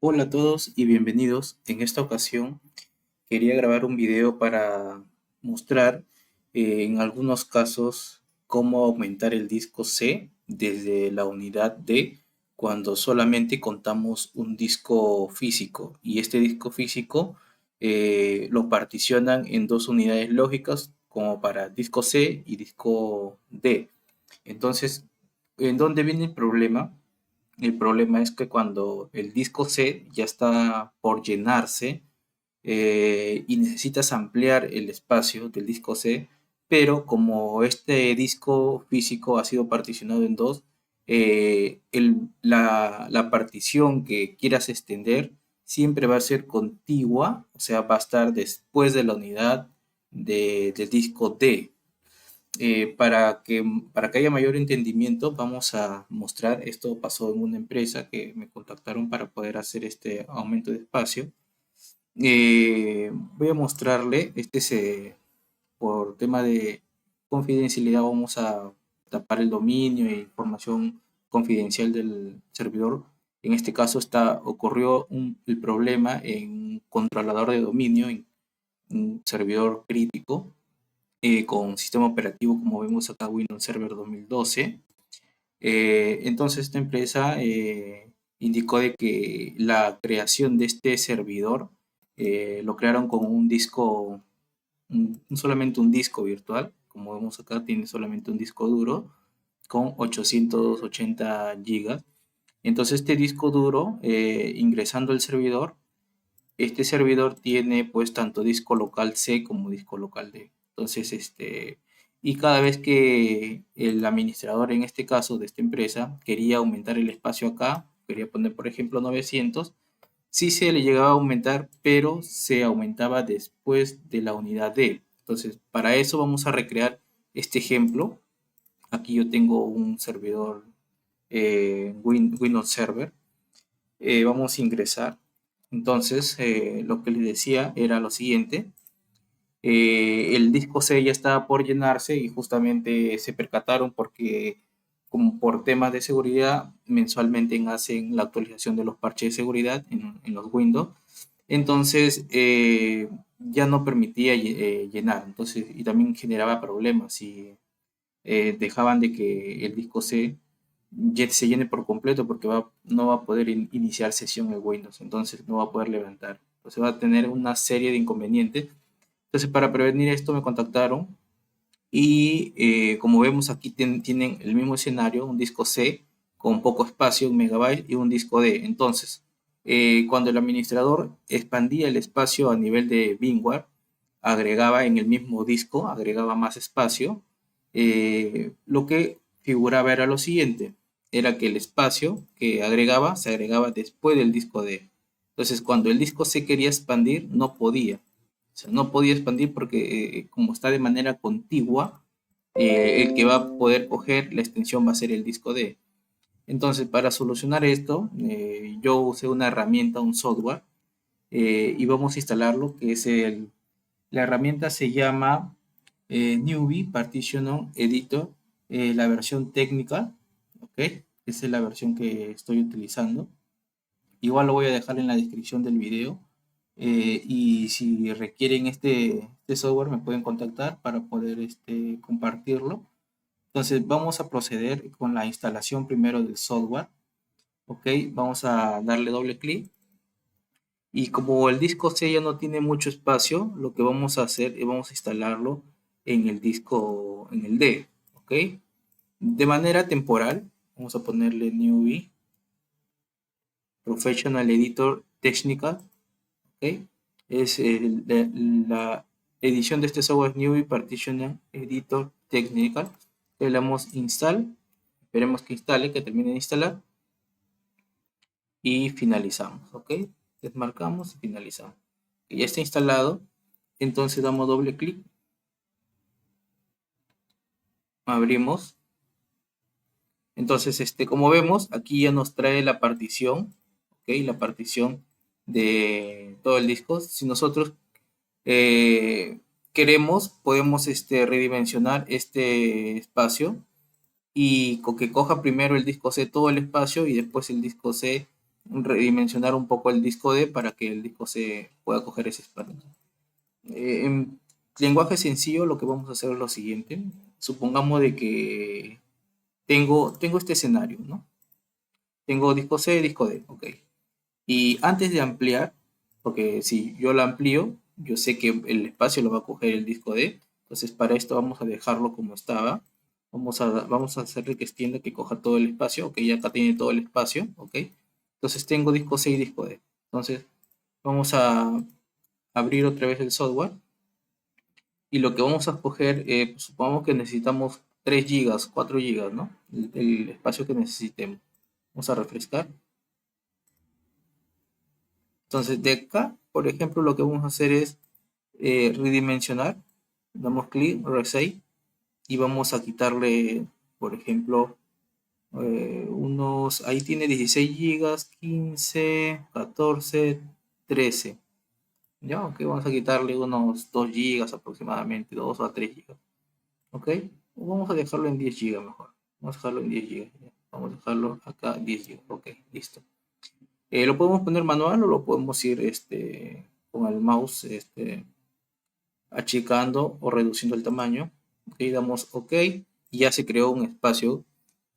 Hola a todos y bienvenidos. En esta ocasión quería grabar un video para mostrar en algunos casos cómo aumentar el disco C desde la unidad D cuando solamente contamos un disco físico y este disco físico lo particionan en dos unidades lógicas como para disco C y disco D. Entonces, ¿en dónde viene el problema? El problema es que cuando el disco C ya está por llenarse y necesitas ampliar el espacio del disco C, pero como este disco físico ha sido particionado en dos, la partición que quieras extender siempre va a ser contigua, o sea, va a estar después de la unidad del disco D. Para que haya mayor entendimiento, vamos a mostrar, esto pasó en una empresa que me contactaron para poder hacer este aumento de espacio. Voy a mostrarle, por tema de confidencialidad, vamos a tapar el dominio e información confidencial del servidor. En este caso ocurrió el problema en un controlador de dominio, en un servidor crítico con sistema operativo como vemos acá Windows Server 2012. Entonces esta empresa indicó de que la creación de este servidor lo crearon con un disco, solamente un disco virtual, como vemos acá tiene solamente un disco duro con 880 gigas. Entonces este disco duro, ingresando al servidor, este servidor tiene pues tanto disco local C como disco local D. Entonces, y cada vez que el administrador, en este caso de esta empresa, quería aumentar el espacio acá, quería poner por ejemplo 900, sí se le llegaba a aumentar, pero se aumentaba después de la unidad D. Entonces, para eso vamos a recrear este ejemplo. Aquí yo tengo un servidor Windows Server. Vamos a ingresar. Entonces, lo que les decía era lo siguiente. El disco C ya estaba por llenarse y justamente se percataron porque, como por temas de seguridad, mensualmente hacen la actualización de los parches de seguridad en los Windows. Entonces, ya no permitía llenar. Entonces, y también generaba problemas si dejaban de que el disco C se llene por completo porque no va a poder iniciar sesión en Windows, entonces no va a poder levantar. Entonces va a tener una serie de inconvenientes. Entonces para prevenir esto me contactaron y como vemos aquí tienen el mismo escenario, un disco C con poco espacio, un megabyte y un disco D. Entonces, cuando el administrador expandía el espacio a nivel de VMware, agregaba en el mismo disco, agregaba más espacio, lo que figuraba era lo siguiente, era que el espacio que agregaba se agregaba después del disco D. Entonces, cuando el disco C quería expandir, no podía. O sea, no podía expandir porque como está de manera contigua, el que va a poder coger la extensión va a ser el disco D. Entonces, para solucionar esto, yo usé una herramienta, un software, y vamos a instalarlo, que es la herramienta se llama Newbie Partition Editor, la versión técnica, ¿ok? Esa es la versión que estoy utilizando. Igual lo voy a dejar en la descripción del video. Y si requieren este software me pueden contactar para poder compartirlo. Entonces vamos a proceder con la instalación primero del software. Ok, vamos a darle doble clic. Y como el disco C ya no tiene mucho espacio, lo que vamos a hacer es vamos a instalarlo en el disco, en el D. Ok, de manera temporal, vamos a ponerle Newbie Professional Editor Technical. Ok, es la edición de este software Newbie Partition Editor Technical. Le damos install, esperemos que instale, que termine de instalar y finalizamos. Ok, desmarcamos y finalizamos. Ya está instalado, entonces damos doble clic, abrimos. Entonces, como vemos, aquí ya nos trae la partición, ok, la partición de todo el disco. Si nosotros queremos, podemos redimensionar este espacio y que coja primero el disco C todo el espacio y después el disco C redimensionar un poco el disco D para que el disco C pueda coger ese espacio. En lenguaje sencillo lo que vamos a hacer es lo siguiente. Supongamos de que tengo este escenario, ¿no? Tengo disco C, disco D, ok. Y antes de ampliar, porque si yo lo amplío, yo sé que el espacio lo va a coger el disco D. Entonces para esto vamos a dejarlo como estaba. Vamos a hacerle que extienda, que coja todo el espacio. Ok, ya acá tiene todo el espacio. Ok. Entonces tengo disco C y disco D. Entonces vamos a abrir otra vez el software. Y lo que vamos a escoger, pues, supongamos que necesitamos 3 gigas, 4 gigas, ¿no? El espacio que necesitemos. Vamos a refrescar. Entonces de acá, por ejemplo, lo que vamos a hacer es redimensionar. Damos clic, reset, y vamos a quitarle, por ejemplo, ahí tiene 16 gigas, 15, 14, 13. Ya, ok, vamos a quitarle unos 2 gigas aproximadamente, 2 a 3 gigas. Ok, vamos a dejarlo en 10 gigas mejor. Vamos a dejarlo en 10 gigas. Vamos a dejarlo acá 10 gigas. Ok, listo. Lo podemos poner manual o lo podemos ir con el mouse achicando o reduciendo el tamaño. Ok, damos OK y ya se creó un espacio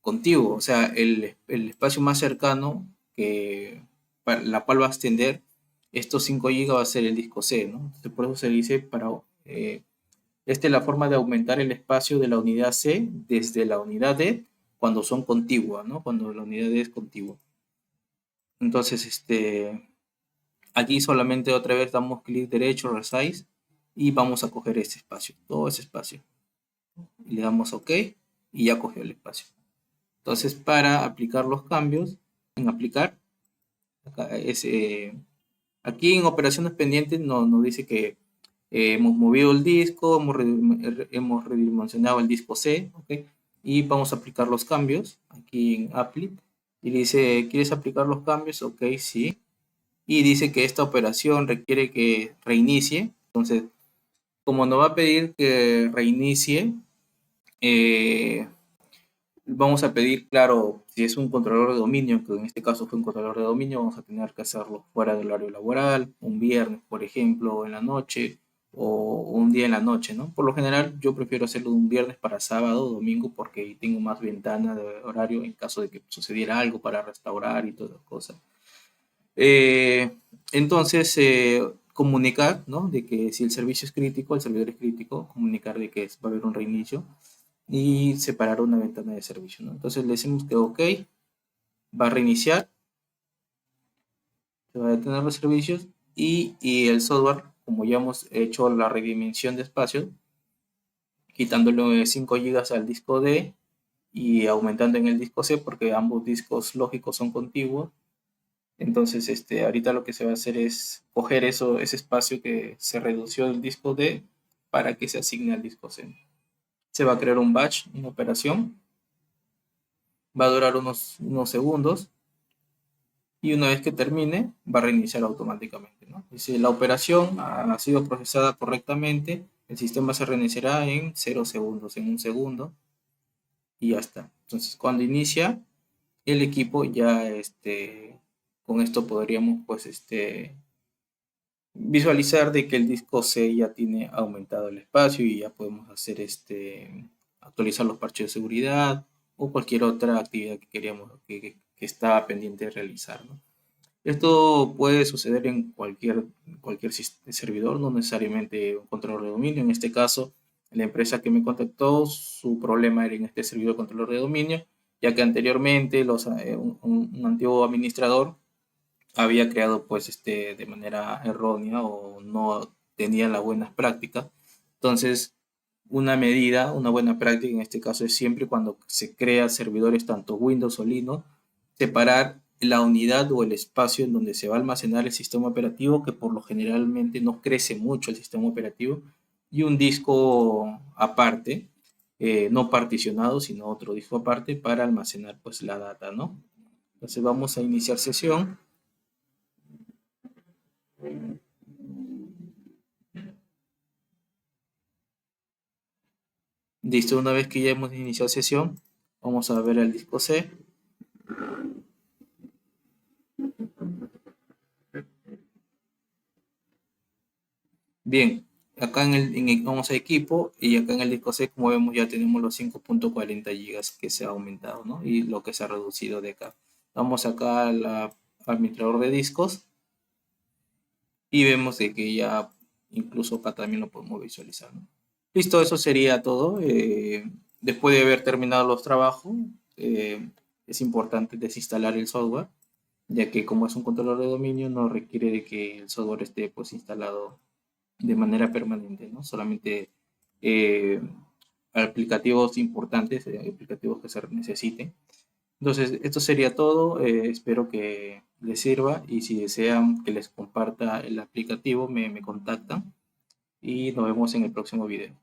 contiguo. O sea, el espacio más cercano para la cual va a extender estos 5 GB va a ser el disco C, ¿no? Entonces, por eso se dice esta es la forma de aumentar el espacio de la unidad C desde la unidad D cuando son contiguas, ¿no? Cuando la unidad D es contigua. Entonces, aquí solamente otra vez damos clic derecho, resize, y vamos a coger este espacio, todo ese espacio. Y le damos OK y ya cogió el espacio. Entonces, para aplicar los cambios, en aplicar, aquí en operaciones pendientes nos dice que hemos movido el disco, hemos redimensionado el disco C, ¿ok? Y vamos a aplicar los cambios aquí en Apply. Y dice, ¿quieres aplicar los cambios? Ok, sí. Y dice que esta operación requiere que reinicie. Entonces, como nos va a pedir que reinicie, eh, vamos a pedir, claro, si es un controlador de dominio, que en este caso fue un controlador de dominio, vamos a tener que hacerlo fuera del horario laboral, un viernes, por ejemplo, en la noche, o un día en la noche, ¿no? Por lo general, yo prefiero hacerlo un viernes para sábado o domingo porque tengo más ventana de horario en caso de que sucediera algo para restaurar y todas las cosas. Eh, entonces, comunicar, ¿no? De que si el servicio es crítico, el servidor es crítico, comunicar de que va a haber un reinicio y separar una ventana de servicio, ¿no? Entonces le decimos que OK, va a reiniciar, se va a detener los servicios y el software, como ya hemos hecho la redimensión de espacio, quitándole 5 GB al disco D y aumentando en el disco C porque ambos discos lógicos son contiguos. Entonces, ahorita lo que se va a hacer es coger ese espacio que se redució del disco D para que se asigne al disco C. Se va a crear un batch, una operación, va a durar unos segundos y una vez que termine va a reiniciar automáticamente, ¿no? Y si la operación ha sido procesada correctamente, el sistema se reiniciará en 0 segundos, en un segundo y ya está. Entonces, cuando inicia el equipo ya con esto podríamos pues visualizar de que el disco C ya tiene aumentado el espacio y ya podemos hacer actualizar los parches de seguridad o cualquier otra actividad que queríamos que está pendiente de realizar, ¿no? Esto puede suceder en cualquier servidor, no necesariamente un controlador de dominio. En este caso, la empresa que me contactó, su problema era en este servidor controlador de dominio, ya que anteriormente un antiguo administrador había creado pues de manera errónea o no tenía las buenas prácticas. Entonces, una buena práctica en este caso es siempre cuando se crea servidores tanto Windows o Linux, separar la unidad o el espacio en donde se va a almacenar el sistema operativo, que por lo generalmente no crece mucho el sistema operativo, y un disco aparte, no particionado, sino otro disco aparte para almacenar pues la data, ¿no? Entonces vamos a iniciar sesión. Listo, una vez que ya hemos iniciado sesión, vamos a ver el disco C. Bien, acá vamos a equipo y acá en el disco C, como vemos, ya tenemos los 5.40 gigas que se ha aumentado, ¿no? Y lo que se ha reducido de acá. Vamos acá al administrador de discos y vemos de que ya incluso acá también lo podemos visualizar, ¿no? Listo, eso sería todo. Después de haber terminado los trabajos, es importante desinstalar el software, ya que como es un controlador de dominio, no requiere de que el software esté pues instalado de manera permanente, ¿no? Solamente eh, aplicativos importantes, aplicativos que se necesiten. Entonces, esto sería todo. Espero que les sirva y si desean que les comparta el aplicativo, me contactan y nos vemos en el próximo video.